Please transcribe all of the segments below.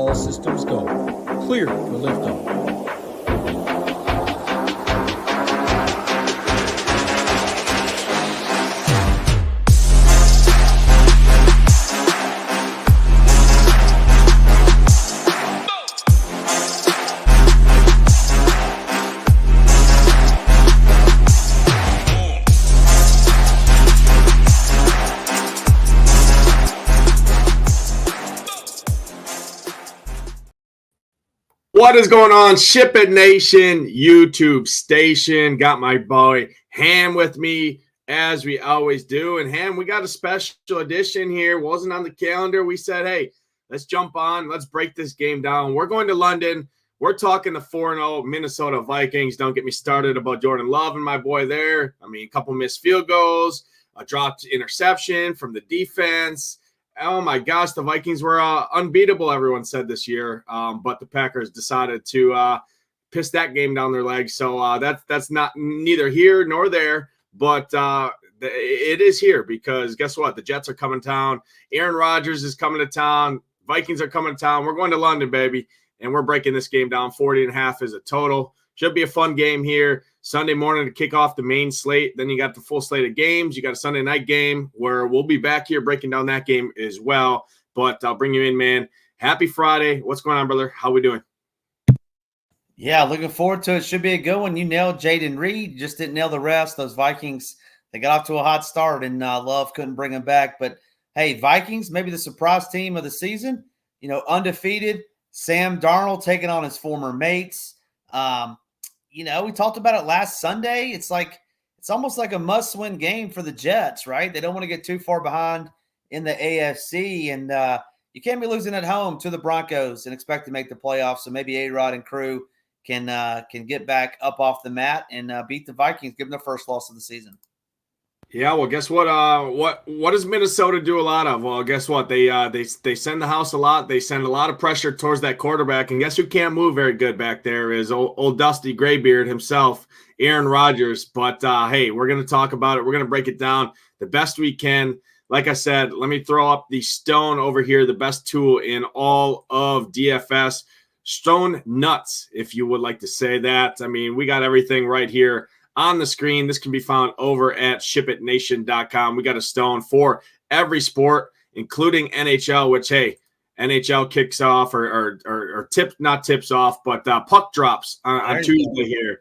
All systems go. Clear for liftoff. What is going on, SHIPIT Nation YouTube station? Got my boy Ham with me as we always do. And Ham, we got a special edition here. Wasn't on the calendar. We said, hey, let's jump on. Let's break this game down. We're going to London. We're talking the 4-0 Minnesota Vikings. Don't get me started about Jordan Love and my boy there. I mean, a couple missed field goals, a dropped interception from the defense. Oh, my gosh, the Vikings were unbeatable, everyone said this year, but the Packers decided to piss that game down their legs. So that's not neither here nor there, but it is here because guess what? The Jets are coming to town. Aaron Rodgers is coming to town. Vikings are coming to town. We're going to London, baby, and we're breaking this game down. 40.5 is a total. Should be a fun game here. Sunday morning to kick off the main slate. Then you got the full slate of games. You got a Sunday night game where we'll be back here breaking down that game as well. But I'll bring you in, man. Happy Friday. What's going on, brother? How we doing? Yeah, looking forward to it. Should be a good one. You nailed Jaden Reed. Just didn't nail the rest. Those Vikings, they got off to a hot start, and Love couldn't bring them back. But, hey, Vikings, maybe the surprise team of the season. You know, undefeated. Sam Darnold taking on his former mates. You know, we talked about it last Sunday. It's almost like a must-win game for the Jets, right? They don't want to get too far behind in the AFC, and you can't be losing at home to the Broncos and expect to make the playoffs. So maybe A-Rod and crew can get back up off the mat and beat the Vikings, give them their first loss of the season. Yeah, well, guess what? What does Minnesota do a lot of? Well, guess what? They send the house a lot. They send a lot of pressure towards that quarterback. And guess who can't move very good back there is old Dusty Graybeard himself, Aaron Rodgers. But hey, we're gonna talk about it. We're gonna break it down the best we can. Like I said, let me throw up the Stone over here, the best tool in all of DFS. Stone nuts, if you would like to say that. I mean, we got everything right here on the screen. This can be found over at shipitnation.com. We got a Stone for every sport, including NHL, which, hey, NHL kicks off or not tips off, but puck drops on Tuesday here.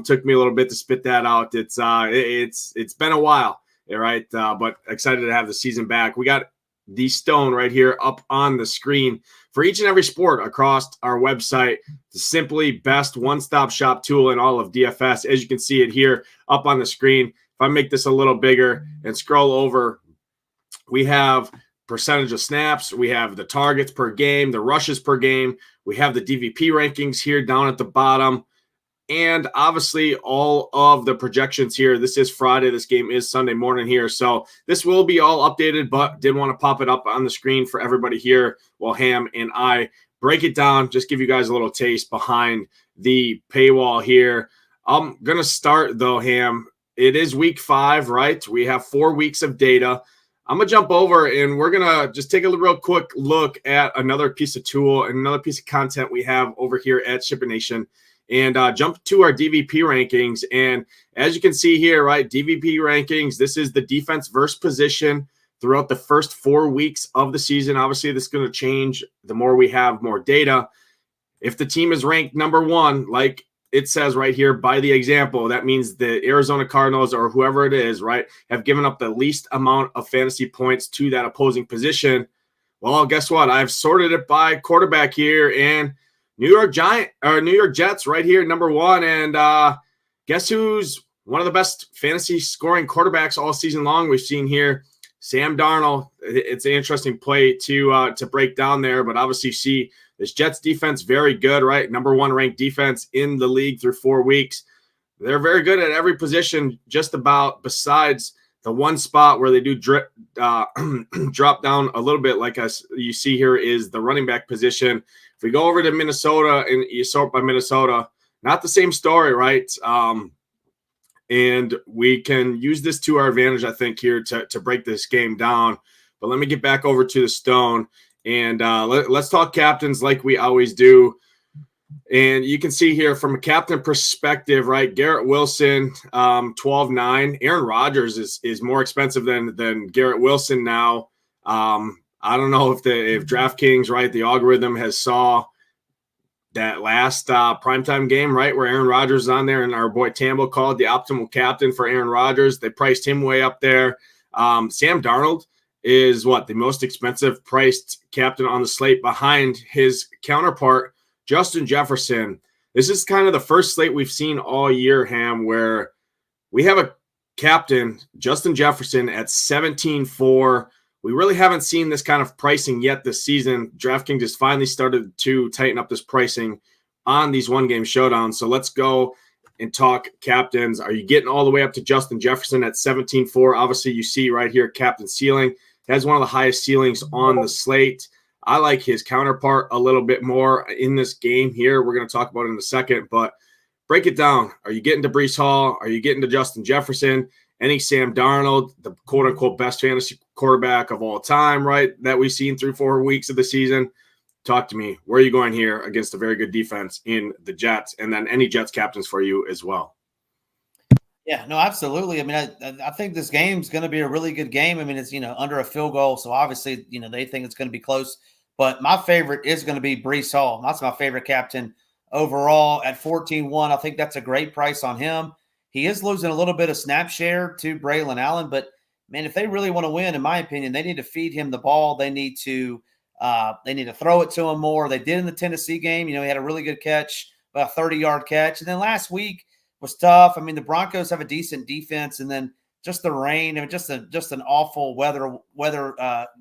Took me a little bit to spit that out. It's been a while, all right? But excited to have the season back. We got the Stone right here up on the screen for each and every sport across our website. The simply best one-stop shop tool in all of DFS. As you can see it here up on the screen. If I make this a little bigger and scroll over, we have percentage of snaps. We have the targets per game, the rushes per game. We have the DVP rankings here down at the bottom. And obviously all of the projections here. This is Friday. This game is Sunday morning here. So this will be all updated, but did want to pop it up on the screen for everybody here while Ham and I break it down. Just give you guys a little taste behind the paywall here. I'm going to start, though, Ham. It is week 5, right? We have 4 weeks of data. I'm going to jump over, and we're going to just take a real quick look at another piece of tool and another piece of content we have over here at SHIPIT Nation. And jump to our DVP rankings. And as you can see here, right, DVP rankings, this is the defense versus position throughout the first 4 weeks of the season. Obviously, this is going to change the more we have more data. If the team is ranked number 1, like it says right here, by the example, that means the Arizona Cardinals or whoever it is, right, have given up the least amount of fantasy points to that opposing position. Well, guess what? I've sorted it by quarterback here, and New York Jets right here, number 1. And guess who's one of the best fantasy scoring quarterbacks all season long we've seen here? Sam Darnold. It's an interesting play to break down there, but obviously you see this Jets defense very good, right? Number 1 ranked defense in the league through 4 weeks. They're very good at every position, just about, besides the one spot where they do drop down a little bit, like you see here, is the running back position. If we go over to Minnesota and you sort by Minnesota, not the same story, right? And we can use this to our advantage, I think, here to break this game down. But let me get back over to the Stone. And let's talk captains like we always do. And you can see here from a captain perspective, right? Garrett Wilson, 12-9. Aaron Rodgers is more expensive than Garrett Wilson now. I don't know if DraftKings, right, the algorithm has saw that last primetime game, right, where Aaron Rodgers is on there, and our boy Tambo called the optimal captain for Aaron Rodgers. They priced him way up there. Sam Darnold is the most expensive priced captain on the slate behind his counterpart, Justin Jefferson. This is kind of the first slate we've seen all year, Ham, where we have a captain, Justin Jefferson, at 17-4. We really haven't seen this kind of pricing yet this season. DraftKings has finally started to tighten up this pricing on these one-game showdowns. So let's go and talk captains. Are you getting all the way up to Justin Jefferson at 17-4? Obviously, you see right here, captain ceiling. He has one of the highest ceilings on the slate. I like his counterpart a little bit more in this game here. We're going to talk about it in a second, but break it down. Are you getting to Breece Hall? Are you getting to Justin Jefferson? Any Sam Darnold, the quote-unquote best fantasy quarterback of all time, right, that we've seen through 4 weeks of the season? Talk to me. Where are you going here against a very good defense in the Jets? And then any Jets captains for you as well. Yeah, no, absolutely. I mean, I think this game's going to be a really good game. I mean, it's, under a field goal. So obviously, they think it's going to be close. But my favorite is going to be Breece Hall. That's my favorite captain overall at 14-1. I think that's a great price on him. He is losing a little bit of snap share to Braylon Allen, but man, if they really want to win, in my opinion, they need to feed him the ball. They need to throw it to him more. They did in the Tennessee game. He had a really good catch, about a 30-yard catch. And then last week was tough. I mean, the Broncos have a decent defense, and then just the rain and just an awful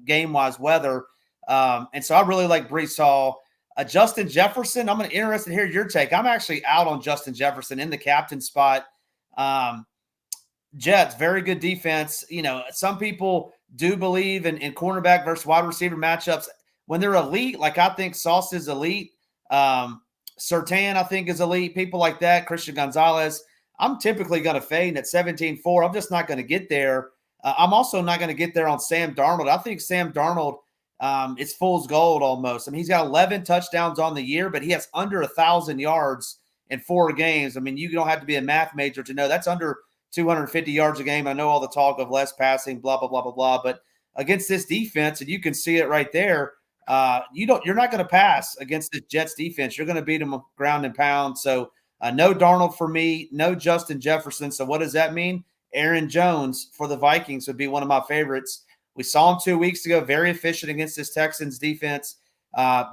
game-wise weather. And so I really like Breece Hall. Justin Jefferson, I'm interested to hear your take. I'm actually out on Justin Jefferson in the captain spot. Jets, very good defense. Some people do believe in cornerback versus wide receiver matchups when they're elite. Like I think Sauce is elite. Surtain, I think, is elite. People like that. Christian Gonzalez. I'm typically going to fade at 17-4. I'm just not going to get there. I'm also not going to get there on Sam Darnold. I think Sam Darnold, it's fool's gold almost. I mean, he's got 11 touchdowns on the year, but he has under 1,000 yards in 4 games. I mean, you don't have to be a math major to know that's under 250 yards a game. I know all the talk of less passing, blah, blah, blah, blah, blah. But against this defense, and you can see it right there, you're not going to pass against this Jets defense. You're going to beat them ground and pound. So no Darnold for me, no Justin Jefferson. So what does that mean? Aaron Jones for the Vikings would be one of my favorites. We saw him 2 weeks ago, very efficient against this Texans defense.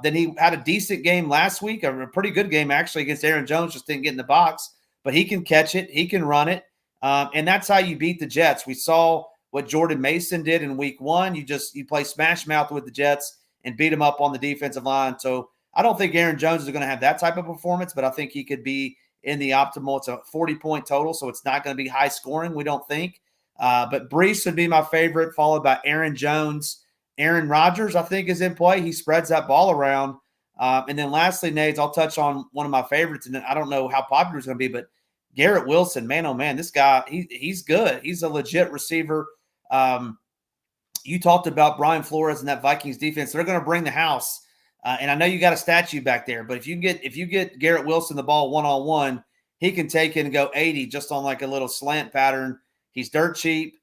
Then he had a decent game last week, a pretty good game actually against Aaron Jones, just didn't get in the box. But he can catch it. He can run it. And that's how you beat the Jets. We saw what Jordan Mason did in week 1. You play smash mouth with the Jets and beat them up on the defensive line. So I don't think Aaron Jones is going to have that type of performance, but I think he could be in the optimal. It's a 40-point total, so it's not going to be high scoring, we don't think. But Breece would be my favorite, followed by Aaron Jones. Aaron Rodgers, I think, is in play. He spreads that ball around. And then lastly, Nades, I'll touch on one of my favorites, and then I don't know how popular it's going to be, but Garrett Wilson, man, oh man, this guy, he's good. He's a legit receiver. You talked about Brian Flores and that Vikings defense. They're going to bring the house. And I know you got a statue back there, but if you get Garrett Wilson the ball one-on-one, he can take it and go 80 just on like a little slant pattern. He's dirt cheap.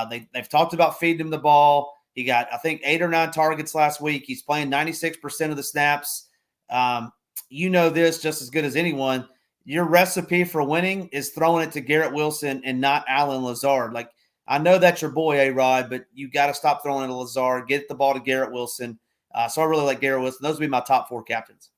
They've talked about feeding him the ball. He got, I think, 8 or 9 targets last week. He's playing 96% of the snaps. You know this just as good as anyone. Your recipe for winning is throwing it to Garrett Wilson and not Allen Lazard. Like, I know that's your boy, A-Rod, but you got to stop throwing it to Lazard. Get the ball to Garrett Wilson. So I really like Garrett Wilson. Those would be my top 4 captains.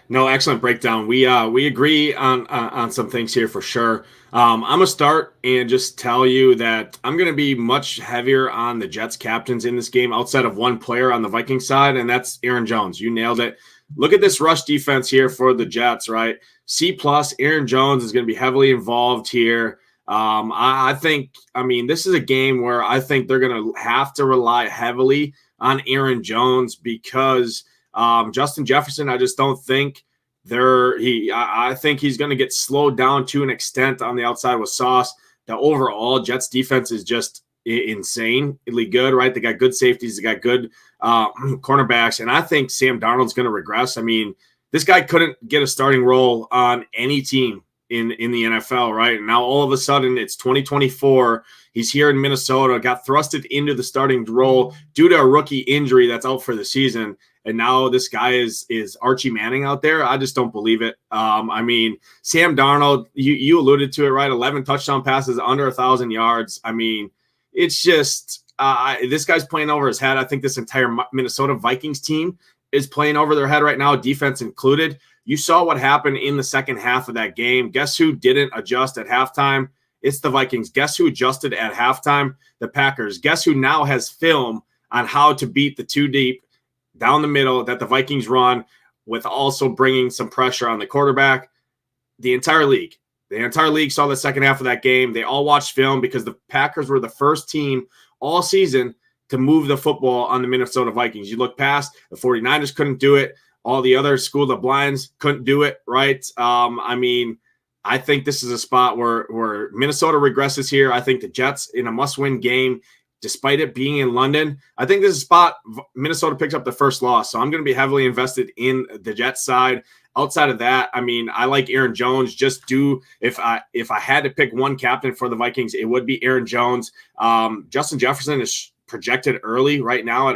No, excellent breakdown. We agree on some things here for sure. I'm gonna start and just tell you that I'm gonna be much heavier on the Jets captains in this game outside of one player on the Vikings side, and that's Aaron Jones. You nailed it. Look at this rush defense here for the Jets, right? C+. Aaron Jones is going to be heavily involved here. I think, this is a game where I think they're going to have to rely heavily on Aaron Jones because Justin Jefferson, I just don't think I think he's going to get slowed down to an extent on the outside with Sauce. The overall Jets defense is just insanely good, right? They got good safeties. They got good cornerbacks. And I think Sam Darnold's going to regress. I mean, this guy couldn't get a starting role on any team in the NFL, right? And now all of a sudden it's 2024. He's here in Minnesota, got thrusted into the starting role due to a rookie injury that's out for the season. And now this guy is Archie Manning out there. I just don't believe it. I mean, Sam Darnold, you alluded to it, right? 11 touchdown passes, under 1,000 yards. I mean, it's just this guy's playing over his head. I think this entire Minnesota Vikings team is playing over their head right now, defense included. You saw what happened in the second half of that game. Guess who didn't adjust at halftime? It's the Vikings. Guess who adjusted at halftime? The Packers. Guess who now has film on how to beat the two deep down the middle that the Vikings run, with also bringing some pressure on the quarterback? The entire league. The entire league saw the second half of that game. They all watched film because the Packers were the first team all season to move the football on the Minnesota Vikings. You look past, the 49ers couldn't do it. All the other school of blinds couldn't do it, right? I mean, I think this is a spot where Minnesota regresses here. I think the Jets in a must-win game, despite it being in London, I think this is a spot Minnesota picks up the first loss. So I'm going to be heavily invested in the Jets side. Outside of that, I mean, I like Aaron Jones. If I had to pick one captain for the Vikings, it would be Aaron Jones. Justin Jefferson is projected early right now at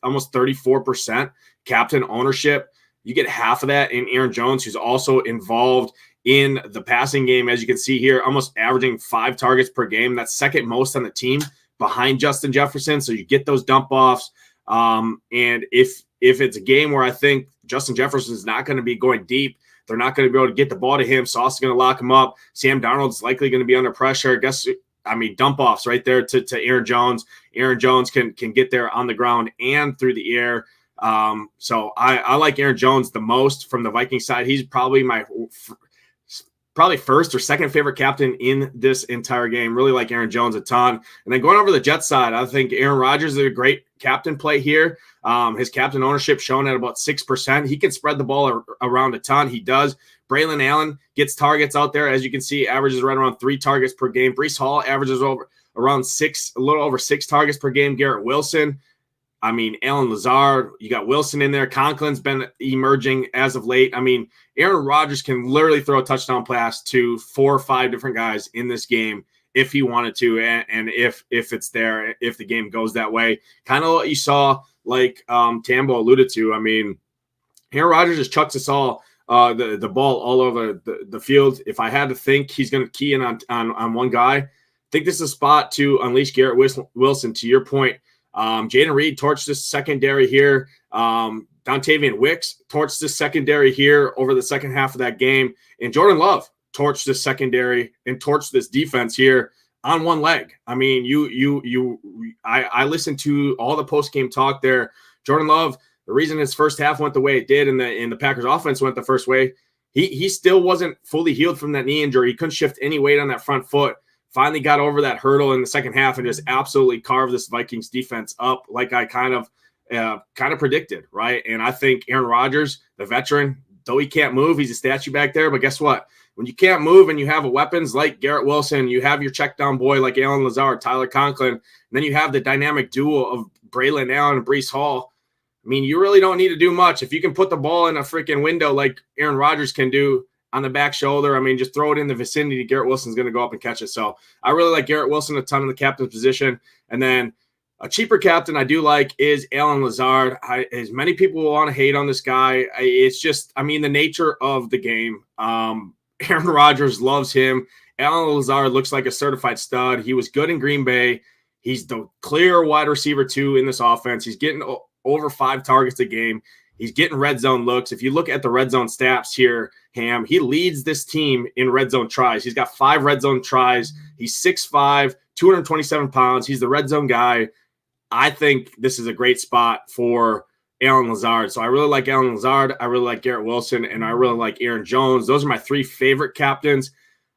almost 34% captain ownership. You get half of that in Aaron Jones, who's also involved in the passing game, as you can see here, almost averaging 5 targets per game. That's second most on the team behind Justin Jefferson. So you get those dump offs. And if it's a game where I think Justin Jefferson is not going to be going deep, they're not going to be able to get the ball to him. Sauce is going to lock him up. Sam Darnold's likely going to be under pressure. Dump offs right there to Aaron Jones. Aaron Jones can get there on the ground and through the air. So I like Aaron Jones the most from the Vikings side. He's probably my first or second favorite captain in this entire game. Really like Aaron Jones a ton. And then going over the Jets side, I think Aaron Rodgers is a great captain play here. His captain ownership shown at about 6%. He can spread the ball around a ton. He does. Braylon Allen gets targets out there. As you can see, averages right around 3 targets per game. Breece Hall averages around 6, a little over 6 targets per game. Garrett Wilson. I mean, Alan Lazard, you got Wilson in there. Conklin's been emerging as of late. I mean, Aaron Rodgers can literally throw a touchdown pass to 4 or 5 different guys in this game if he wanted to, and if it's there, if the game goes that way. Kind of what you saw, like Tambo alluded to. I mean, Aaron Rodgers just chucks us all the ball all over the field. If I had to think, he's going to key in on one guy. I think this is a spot to unleash Garrett Wilson, to your point. Jaden Reed torched this secondary here. Dontavian Wicks torched this secondary here over the second half of that game. And Jordan Love torched this secondary and torched this defense here on one leg. I mean, I listened to all the post-game talk there. Jordan Love, the reason his first half went the way it did and the Packers offense went the first way, he still wasn't fully healed from that knee injury. He couldn't shift any weight on that front foot. Finally got over that hurdle in the second half and just absolutely carved this Vikings defense up like I kind of predicted, right? And I think Aaron Rodgers, the veteran, though he can't move, he's a statue back there. But guess what? When you can't move and you have weapons like Garrett Wilson, you have your check down boy like Alan Lazard, Tyler Conklin, and then you have the dynamic duo of Braylon Allen and Breece Hall. I mean, you really don't need to do much. If you can put the ball in a freaking window like Aaron Rodgers can do on the back shoulder, I mean, just throw it in the vicinity. Garrett Wilson's going to go up and catch it. So I really like Garrett Wilson a ton in the captain's position. And then a cheaper captain I do like is Alan Lazard. As many people will want to hate on this guy, it's just, I mean, the nature of the game. Aaron Rodgers loves him. Alan Lazard looks like a certified stud. He was good in Green Bay. He's the clear wide receiver 2 in this offense. He's getting over 5 targets a game. He's getting red zone looks. If you look at the red zone stats here, Ham, he leads this team in red zone tries. He's got 5 red zone tries. He's 6'5", 227 pounds. He's the red zone guy. I think this is a great spot for Alan Lazard. So I really like Alan Lazard. I really like Garrett Wilson, and I really like Aaron Jones. Those are my 3 favorite captains.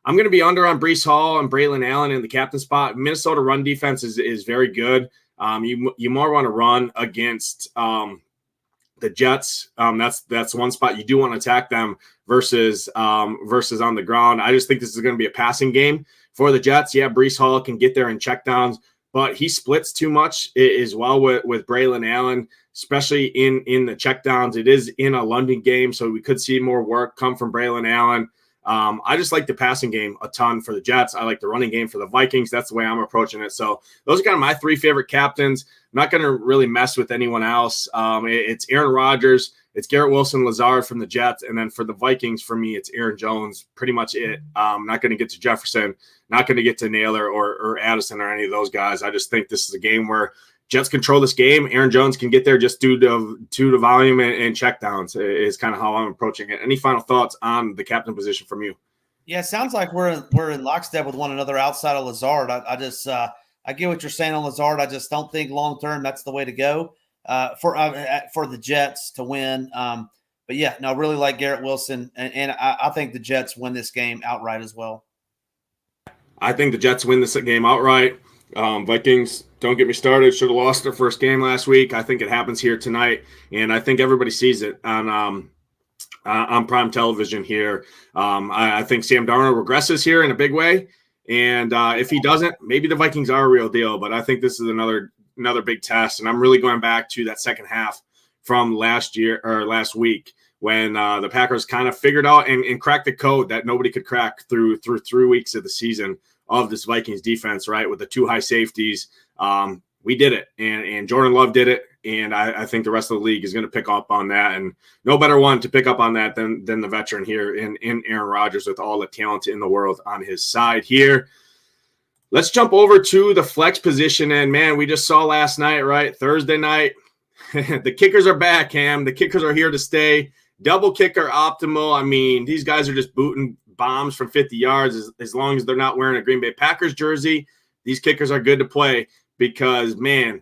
I'm going to be under on Breece Hall and Braylon Allen in the captain spot. Minnesota run defense is very good. You more want to run against the Jets. That's one spot you do want to attack them versus on the ground. I just think this is going to be a passing game for the Jets. Yeah, Breece Hall can get there in checkdowns, but he splits too much as well with Braylon Allen, especially in the checkdowns. It is in a London game, so we could see more work come from Braylon Allen. I just like the passing game a ton for the Jets. I like the running game for the Vikings. That's the way I'm approaching it. So those are kind of my 3 favorite captains. I'm not going to really mess with anyone else. It's Aaron Rodgers, it's Garrett Wilson, Lazard from the Jets, and then for the Vikings, for me, it's Aaron Jones. Pretty much it. Not going to get to Jefferson, not going to get to Naylor or Addison or any of those guys. I just think this is a game where Jets control this game. Aaron Jones can get there just due to volume and checkdowns is kind of how I'm approaching it. Any final thoughts on the captain position from you? Yeah, it sounds like we're in lockstep with one another outside of Lazard. I just I get what you're saying on Lazard. I just don't think long term that's the way to go for the Jets to win. But yeah, no, I really like Garrett Wilson, and I think the Jets win this game outright as well. I think the Jets win this game outright. Vikings, don't get me started, should have lost their first game last week. I think it happens here tonight, and I think everybody sees it on prime television here. I think Sam Darnold regresses here in a big way, and if he doesn't, maybe the Vikings are a real deal, but I think this is another big test, and I'm really going back to that second half from last week when the Packers kind of figured out and cracked the code that nobody could crack through 3 weeks of the season of this Vikings defense, right? With the 2 high safeties. We did it, and Jordan Love did it, and I think the rest of the league is going to pick up on that, and no better one to pick up on that than the veteran here in Aaron Rodgers with all the talent in the world on his side here. Let's jump over to the flex position, and man, we just saw last night, right? Thursday night, the kickers are back, Cam. The kickers are here to stay. Double kicker optimal. I mean, these guys are just booting bombs from 50 yards as long as they're not wearing a Green Bay Packers jersey. These kickers are good to play because, man,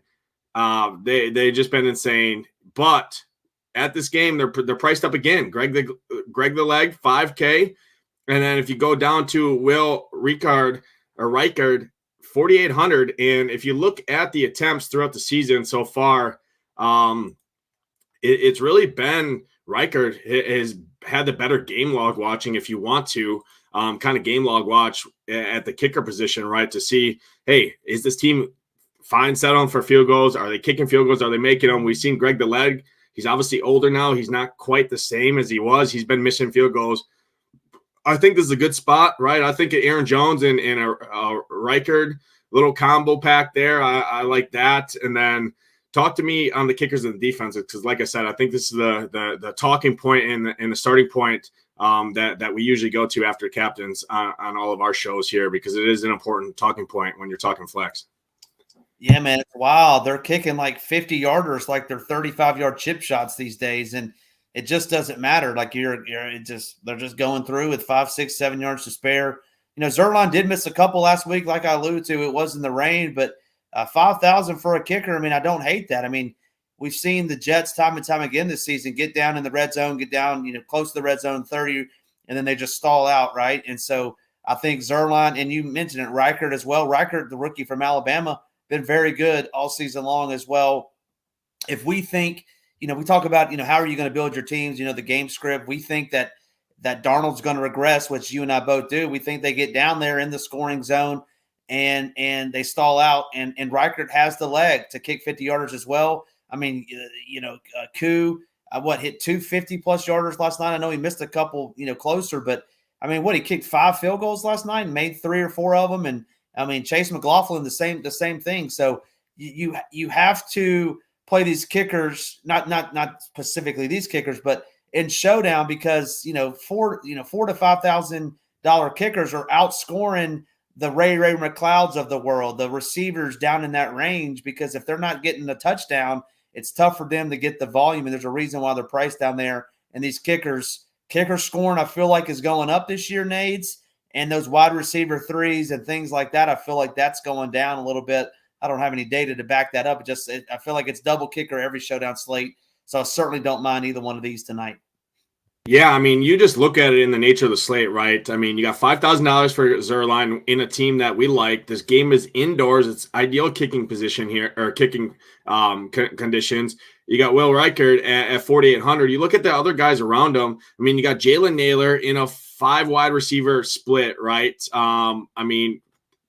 they just been insane. But at this game, they're priced up again. Greg the Leg, $5K. And then if you go down to Will Reichard, 4,800. And if you look at the attempts throughout the season so far, it's really been Reichard has had the better game log watching, if you want to, kind of game log watch at the kicker position, right? To see, hey, is this team fine settling for field goals? Are they kicking field goals? Are they making them? We've seen Greg the Leg. He's obviously older now. He's not quite the same as he was. He's been missing field goals. I think this is a good spot, right? I think Aaron Jones and a Reichard little combo pack there. I like that. And then talk to me on the kickers and the defense, because like I said, I think this is the talking point and the starting point that we usually go to after captains on all of our shows here, because it is an important talking point when you're talking flex. Yeah, man, it's wild. They're kicking like 50-yarders, like they're 35-yard chip shots these days, and it just doesn't matter. Like they're just going through with 5, 6, 7 yards to spare. You know, Zerline did miss a couple last week, like I alluded to. It was in the rain, but 5,000 for a kicker. I mean, I don't hate that. I mean, we've seen the Jets time and time again this season get down in the red zone, get down, close to the red zone 30, and then they just stall out, right? And so I think Zerline, and you mentioned it, Reichard as well. Reichard, the rookie from Alabama, been very good all season long as well. If we think, we talk about, how are you going to build your teams, the game script. We think that Darnold's going to regress, which you and I both do. We think they get down there in the scoring zone and they stall out. And Reichard has the leg to kick 50-yarders as well. I mean, Koo, hit 250-plus yarders last night. I know he missed a couple, closer, but I mean, he kicked 5 field goals last night and made 3 or 4 of them. And I mean, Chase McLaughlin, the same thing. So you have to play these kickers, not specifically these kickers, but in Showdown, because $4,000 to $5,000 kickers are outscoring the Ray McLeods of the world, the receivers down in that range, because if they're not getting a touchdown, it's tough for them to get the volume, and there's a reason why they're priced down there. And these kicker scoring, I feel like, is going up this year, Nades, and those wide receiver threes and things like that, I feel like that's going down a little bit. I don't have any data to back that up. I feel like it's double kicker every Showdown slate, so I certainly don't mind either one of these tonight. Yeah, I mean, you just look at it in the nature of the slate, right? I mean, you got $5,000 for Zerline in a team that we like. This game is indoors. It's ideal kicking position here, or kicking conditions. You got Will Reichard at 4,800. You look at the other guys around him. I mean, you got Jalen Naylor in a 5 wide receiver split, right? I mean,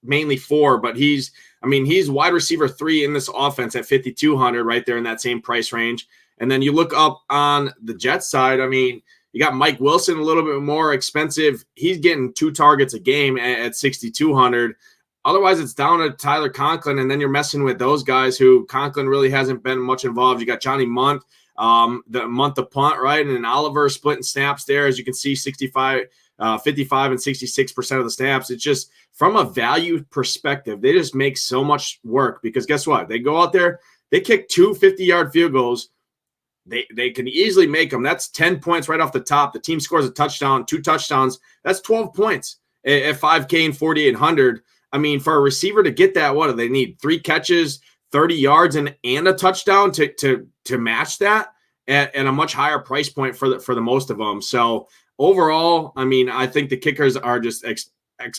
mainly 4, but he's wide receiver 3 in this offense at 5,200 right there in that same price range. And then you look up on the Jets side, I mean, you got Mike Wilson, a little bit more expensive. He's getting 2 targets a game at 6,200. Otherwise, it's down to Tyler Conklin, and then you're messing with those guys who Conklin really hasn't been much involved. You got Johnny Munt, the month of punt, right? And then Oliver splitting snaps there, as you can see, 55 and 66% of the snaps. It's just from a value perspective, they just make so much work because guess what? They go out there, they kick 2 50-yard field goals. They can easily make them. That's 10 points right off the top. The team scores a touchdown, 2 touchdowns. That's 12 points at 5K and 4,800. I mean, for a receiver to get that, what do they need? 3 catches, 30 yards, and a touchdown to match that at a much higher price point for the most of them. So overall, I mean, I think the kickers are just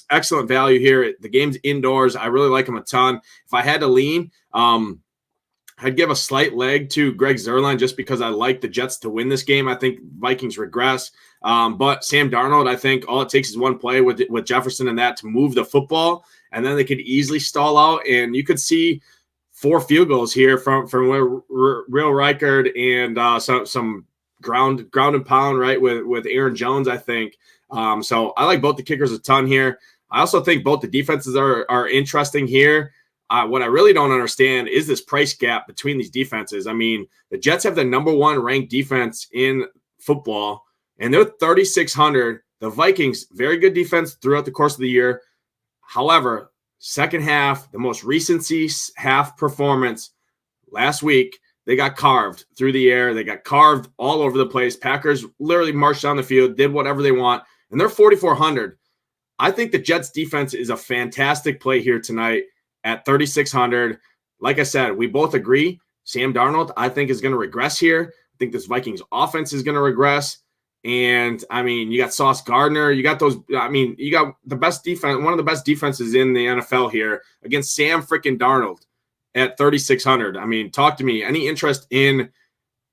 excellent value here. The game's indoors. I really like them a ton. If I had to lean, I'd give a slight leg to Greg Zuerlein just because I like the Jets to win this game. I think Vikings regress. But Sam Darnold, I think all it takes is one play with Jefferson and that to move the football, and then they could easily stall out. And you could see 4 field goals here from Real Reichard and some ground and pound, right, with Aaron Jones, I think. So I like both the kickers a ton here. I also think both the defenses are interesting here. What I really don't understand is this price gap between these defenses. I mean, the Jets have the number 1 ranked defense in football, and they're 3,600. The Vikings, very good defense throughout the course of the year. However, second half, the most recent half performance last week, they got carved through the air. They got carved all over the place. Packers literally marched down the field, did whatever they want, and they're 4,400. I think the Jets defense is a fantastic play here tonight at 3,600. Like I said, we both agree. Sam Darnold, I think, is going to regress here. I think this Vikings offense is going to regress. And, I mean, you got Sauce Gardner. You got those – I mean, you got the best defense – one of the best defenses in the NFL here against Sam freaking Darnold at 3,600. I mean, talk to me. Any interest in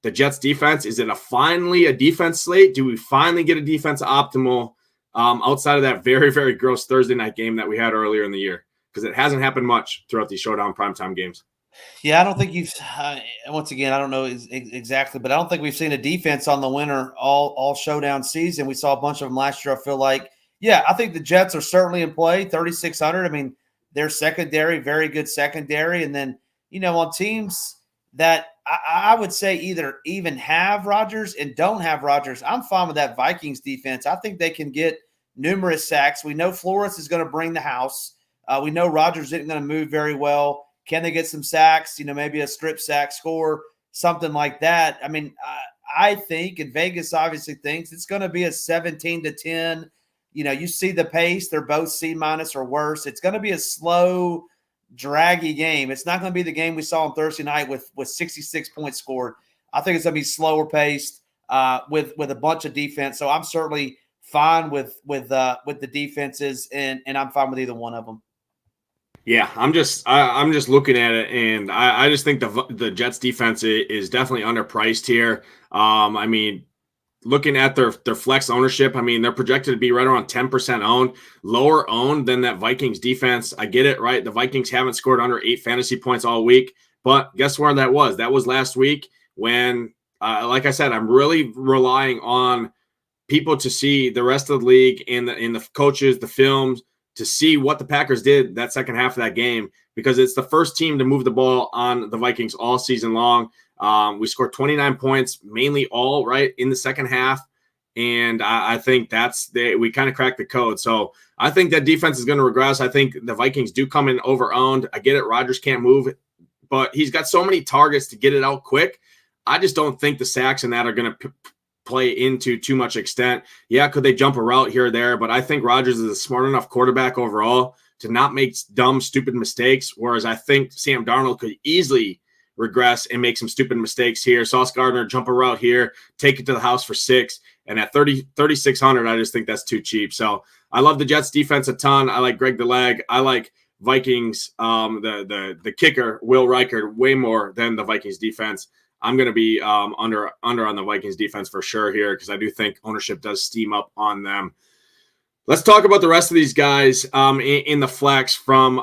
the Jets defense? Is it finally a defense slate? Do we finally get a defense optimal outside of that very, very gross Thursday night game that we had earlier in the year? Because it hasn't happened much throughout these Showdown primetime games. Yeah, I don't think you've once again, I don't know exactly, but I don't think we've seen a defense on the winner all Showdown season. We saw a bunch of them last year. I feel like, yeah, I think the Jets are certainly in play, 3,600. I mean, their secondary, very good secondary. And then, on teams that I would say either even have Rodgers and don't have Rodgers, I'm fine with that Vikings defense. I think they can get numerous sacks. We know Flores is going to bring the house. We know Rodgers isn't going to move very well. Can they get some sacks? Maybe a strip sack score, something like that. I mean, I think, and Vegas obviously thinks it's going to be a 17-10. You see the pace. They're both C- or worse. It's going to be a slow, draggy game. It's not going to be the game we saw on Thursday night with 66 points scored. I think it's going to be slower paced with a bunch of defense. So I'm certainly fine with the defenses, and I'm fine with either one of them. Yeah, I'm just looking at it, and I just think the Jets defense is definitely underpriced here. I mean, looking at their flex ownership, I mean, they're projected to be right around 10% owned, lower owned than that Vikings defense. I get it, right? The Vikings haven't scored under 8 fantasy points all week, but guess where that was? That was last week when, like I said, I'm really relying on people to see the rest of the league and the coaches, the films, to see what the Packers did that second half of that game, because it's the first team to move the ball on the Vikings all season long. We scored 29 points, mainly all right in the second half. And I think we kind of cracked the code. So I think that defense is going to regress. I think the Vikings do come in over-owned. I get it. Rodgers can't move, but he's got so many targets to get it out quick. I just don't think the sacks and that are going to play into too much extent. Yeah, could they jump a route here or there? But I think Rodgers is a smart enough quarterback overall to not make dumb, stupid mistakes, whereas I think Sam Darnold could easily regress and make some stupid mistakes here. Sauce Gardner, jump a route here, take it to the house for 6. And at 3,600, I just think that's too cheap. So I love the Jets defense a ton. I like Greg the Leg. I like Vikings, the kicker, Will Reichard, way more than the Vikings defense. I'm going to be under on the Vikings defense for sure here, because I do think ownership does steam up on them. Let's talk about the rest of these guys in the flex from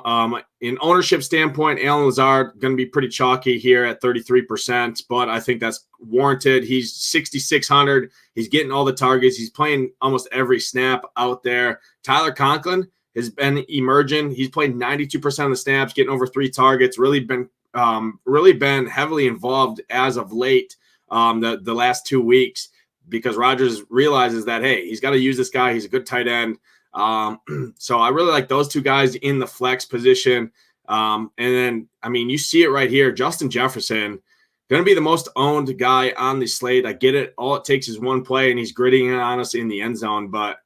an ownership standpoint. Allen Lazard going to be pretty chalky here at 33%, but I think that's warranted. He's 6,600. He's getting all the targets. He's playing almost every snap out there. Tyler Conklin has been emerging. He's played 92% of the snaps, getting over 3 targets. Really been heavily involved as of late the last 2 weeks, because Rodgers realizes that, hey, he's got to use this guy. He's a good tight end. So I really like those 2 guys in the flex position. And then, I mean, you see it right here. Justin Jefferson, going to be the most owned guy on the slate. I get it. All it takes is one play, and he's gritting it on us in the end zone. But,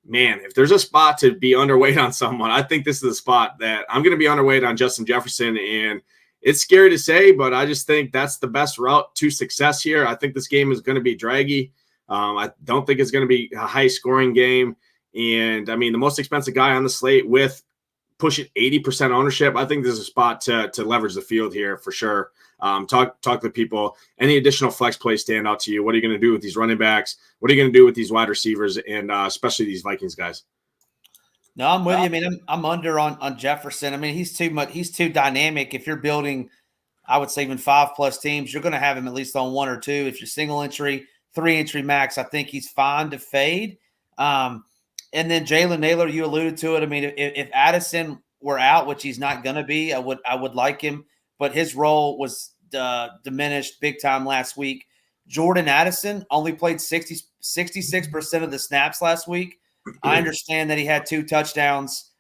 man, if there's a spot to be underweight on someone, I think this is the spot that I'm going to be underweight on Justin Jefferson. And it's scary to say, but I just think that's the best route to success here. I think this game is going to be draggy. I don't think it's going to be a high-scoring game. And, I mean, the most expensive guy on the slate with pushing 80% ownership, I think there's a spot to leverage the field here for sure. Talk to people. Any additional flex plays stand out to you? What are you going to do with these running backs? What are you going to do with these wide receivers and especially these Vikings guys? No, I'm with you. I mean, I'm under on Jefferson. I mean, he's too dynamic. If you're building, I would say even 5+ teams, you're going to have him at least on 1 or 2. If you're single entry, 3 entry max, I think he's fine to fade. And then Jalen Naylor, you alluded to it. I mean, if Addison were out, which he's not going to be, I would like him, but his role was diminished big time last week. Jordan Addison only played 66% of the snaps last week. I understand that he had 2 touchdowns,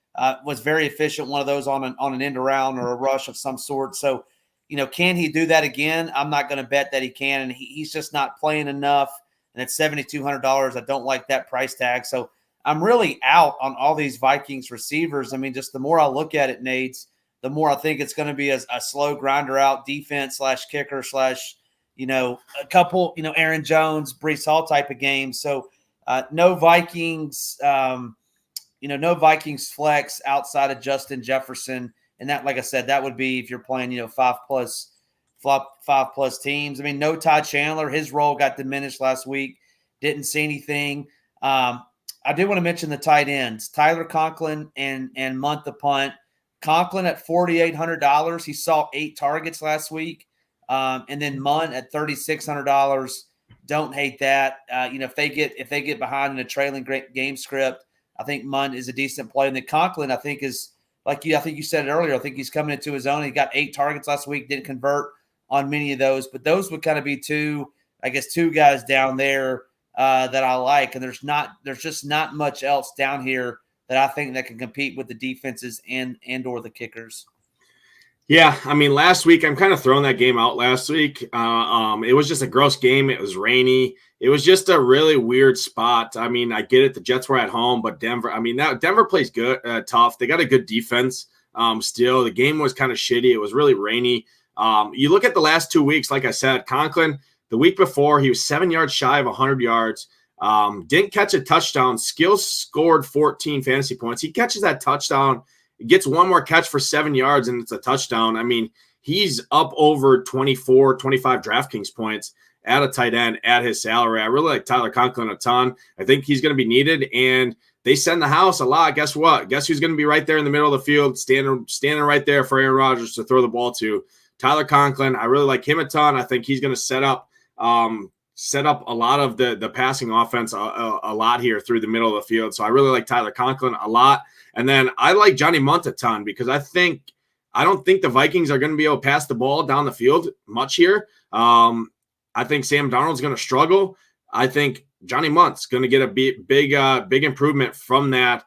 was very efficient, one of those on an end around or a rush of some sort. So, can he do that again? I'm not going to bet that he can, and he's just not playing enough. And at $7,200, I don't like that price tag. So I'm really out on all these Vikings receivers. I mean, just the more I look at it, Nades, the more I think it's going to be a slow grinder out defense / kicker / a couple, Aaron Jones, Breece Hall type of games. So, no Vikings, no Vikings flex outside of Justin Jefferson. And that, like I said, that would be if you're playing, 5+ teams. I mean, no Ty Chandler. His role got diminished last week. Didn't see anything. I did want to mention the tight ends, Tyler Conklin and Munt the punt. Conklin at $4,800. He saw 8 targets last week. And then Munt at $3,600. Don't hate that. If they get behind in a trailing game script, I think Munt is a decent play. And then Conklin, I think, is like you. I think you said it earlier. I think he's coming into his own. He got 8 targets last week. Didn't convert on many of those, but those would kind of be 2 guys down there that I like. And there's just not much else down here that I think that can compete with the defenses and or the kickers. Yeah, I mean, last week, I'm kind of throwing that game out last week. It was just a gross game. It was rainy. It was just a really weird spot. I mean, I get it. The Jets were at home, but Denver plays good, tough. They got a good defense still. The game was kind of shitty. It was really rainy. You look at the last 2 weeks, like I said, Conklin, the week before, he was 7 yards shy of 100 yards. Didn't catch a touchdown. Skills scored 14 fantasy points. He catches that touchdown. Gets one more catch for 7 yards, and it's a touchdown. I mean, he's up over 24, 25 DraftKings points at a tight end at his salary. I really like Tyler Conklin a ton. I think he's going to be needed, and they send the house a lot. Guess what? Guess who's going to be right there in the middle of the field, standing right there for Aaron Rodgers to throw the ball to? Tyler Conklin. I really like him a ton. I think he's going to set up a lot of the passing offense a lot here through the middle of the field. So I really like Tyler Conklin a lot. And then I like Johnny Munt a ton because I don't think the Vikings are going to be able to pass the ball down the field much here. I think Sam Darnold's going to struggle. I think Johnny Munt's going to get a big improvement from that.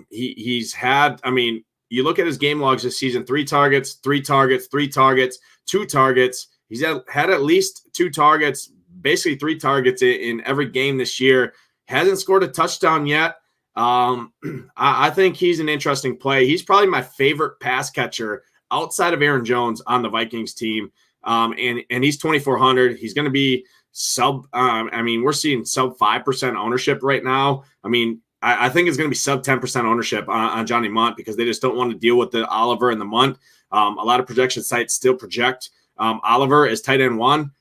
He's had, I mean, you look at his game logs this season, 3 targets, 3 targets, 3 targets, 2 targets. He's had at least 2 targets, basically 3 targets in every game this year. Hasn't scored a touchdown yet. I think he's an interesting play. He's probably my favorite pass catcher outside of Aaron Jones on the Vikings team. And he's 2,400. He's going to be we're seeing sub 5% ownership right now. I mean, I think it's going to be sub 10% ownership on Johnny Munt because they just don't want to deal with the Oliver and the Munt. A lot of projection sites still project Oliver as tight end 1.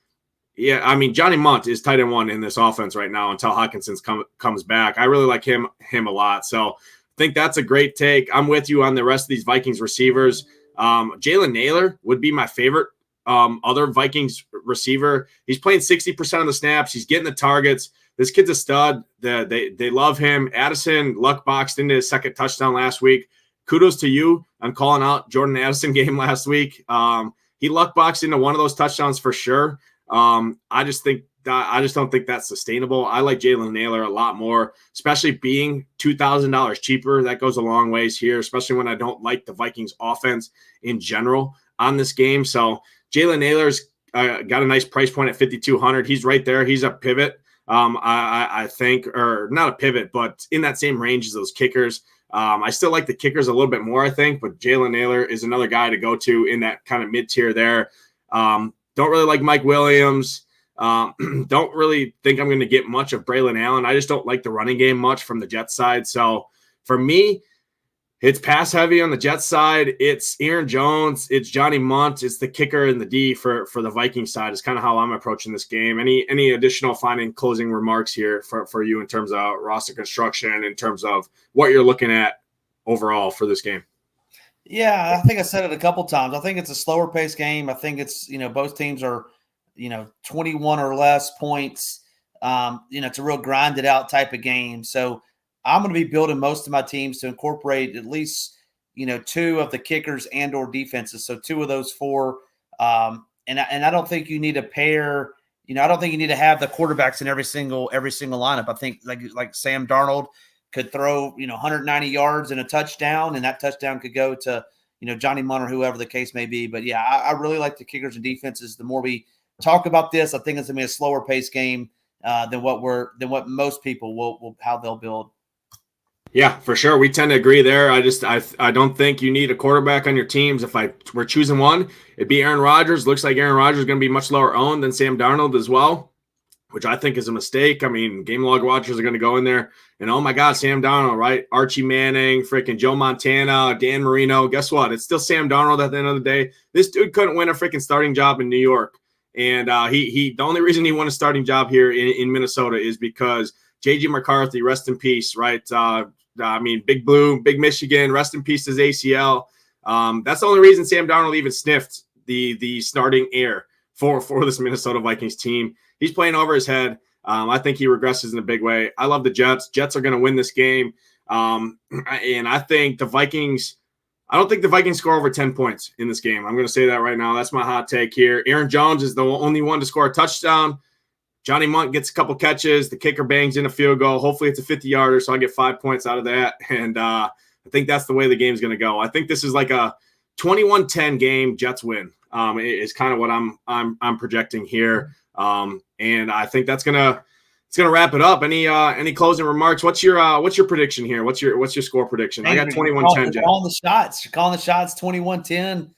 Yeah, I mean, Johnny Munt is tight end one in this offense right now until Hawkinson comes back. I really like him a lot. So I think that's a great take. I'm with you on the rest of these Vikings receivers. Jalen Naylor would be my favorite other Vikings receiver. He's playing 60% of the snaps. He's getting the targets. This kid's a stud. They love him. Addison luck boxed into his second touchdown last week. Kudos to you on calling out Jordan Addison game last week. He luck boxed into one of those touchdowns for sure. I just don't think that's sustainable. I like Jalen Naylor a lot more, especially being $2,000 cheaper. That goes a long ways here, especially when I don't like the Vikings offense in general on this game. So Jalen Naylor's got a nice price point at 5,200. He's right there. He's a pivot. I think, or not a pivot, but in that same range as those kickers. I still like the kickers a little bit more, I think, but Jalen Naylor is another guy to go to in that kind of mid-tier there. Don't really like Mike Williams. Don't really think I'm going to get much of Braylon Allen. I just don't like the running game much from the Jets side. So for me, it's pass heavy on the Jets side. It's Aaron Jones. It's Johnny Munt. It's the kicker and the D for the Vikings side is kind of how I'm approaching this game. Any additional final closing remarks here for you in terms of roster construction, in terms of what you're looking at overall for this game? Yeah, I think I said it a couple times. I think it's a slower pace game. I think it's, both teams are, 21 or less points. It's a real grinded out type of game. So I'm going to be building most of my teams to incorporate at least, two of the kickers and or defenses. So two of those four. And I don't think you need a pair. I don't think you need to have the quarterbacks in every single lineup. I think like Sam Darnold could throw, 190 yards and a touchdown, and that touchdown could go to, Johnny Munt or whoever the case may be. But yeah, I really like the kickers and defenses. The more we talk about this, I think it's gonna be a slower pace game than what most people will how they'll build. Yeah, for sure. We tend to agree there. I don't think you need a quarterback on your teams. If we're choosing one, it'd be Aaron Rodgers. Looks like Aaron Rodgers is going to be much lower owned than Sam Darnold as well, which I think is a mistake. I mean, game log watchers are going to go in there and, oh my God, Sam Darnold, right? Archie Manning, freaking Joe Montana, Dan Marino. Guess what? It's still Sam Darnold at the end of the day. This dude couldn't win a freaking starting job in New York. And the only reason he won a starting job here in Minnesota is because J.J. McCarthy, rest in peace, right? Big Blue, Big Michigan, rest in peace to his ACL. That's the only reason Sam Darnold even sniffed the starting air for this Minnesota Vikings team. He's playing over his head. I think he regresses in a big way. I love the Jets. Jets are going to win this game. And I think I don't think the Vikings score over 10 points in this game. I'm going to say that right now. That's my hot take here. Aaron Jones is the only one to score a touchdown. Johnny Munt gets a couple catches. The kicker bangs in a field goal. Hopefully it's a 50-yarder, so I get 5 points out of that. And I think that's the way the game's going to go. I think this is like a 21-10 game. Jets win is kind of what I'm projecting here. And I think it's gonna wrap it up. Any closing remarks? What's your prediction here? What's your score prediction? I got 21-10. You're calling the shots. 21-10.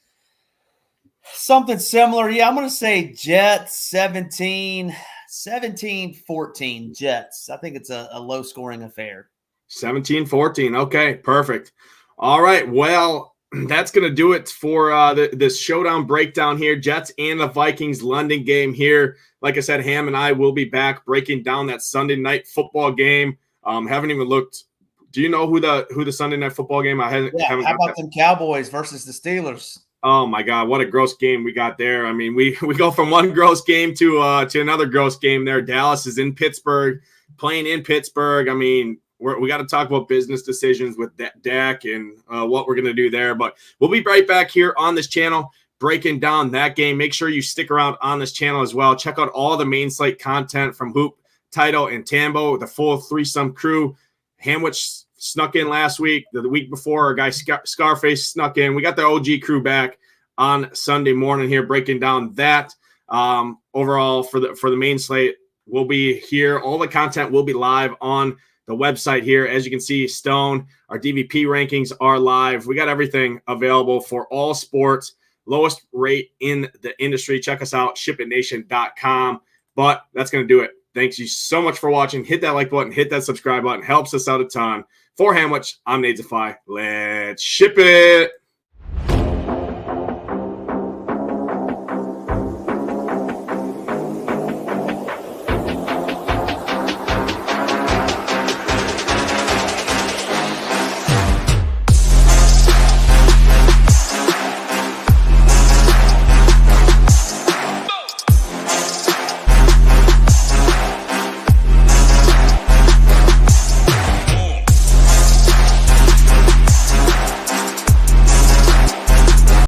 Something similar. Yeah, I'm going to say Jets 17-14 Jets. I think it's a low scoring affair. 17-14. Okay, perfect. All right. Well, that's going to do it for this showdown breakdown here. Jets and the Vikings London game here. Like I said, Ham and I will be back breaking down that Sunday night football game. Haven't even looked. Do you know who the Sunday night football game? Haven't. How about them Cowboys versus the Steelers? Oh my God, what a gross game we got there. I mean, we go from one gross game to another gross game there. Dallas is in Pittsburgh, playing in Pittsburgh. I mean, we got to talk about business decisions with Dak and what we're going to do there. But we'll be right back here on this channel breaking down that game. Make sure you stick around on this channel as well. Check out all the main slate content from Hoop, Title, and Tambo, the full threesome crew. Hamwich snuck in last week. The week before, our guy Scarface snuck in. We got the OG crew back on Sunday morning here breaking down that. Overall, for the main slate, we'll be here. All the content will be live on the website here. As you can see, Stone, our DVP rankings are live. We got everything available for all sports. Lowest rate in the industry. Check us out, shipitnation.com. But that's going to do it. Thanks you so much for watching. Hit that like button. Hit that subscribe button. Helps us out a ton. For Hamwich, I'm Nadesify. Let's ship it.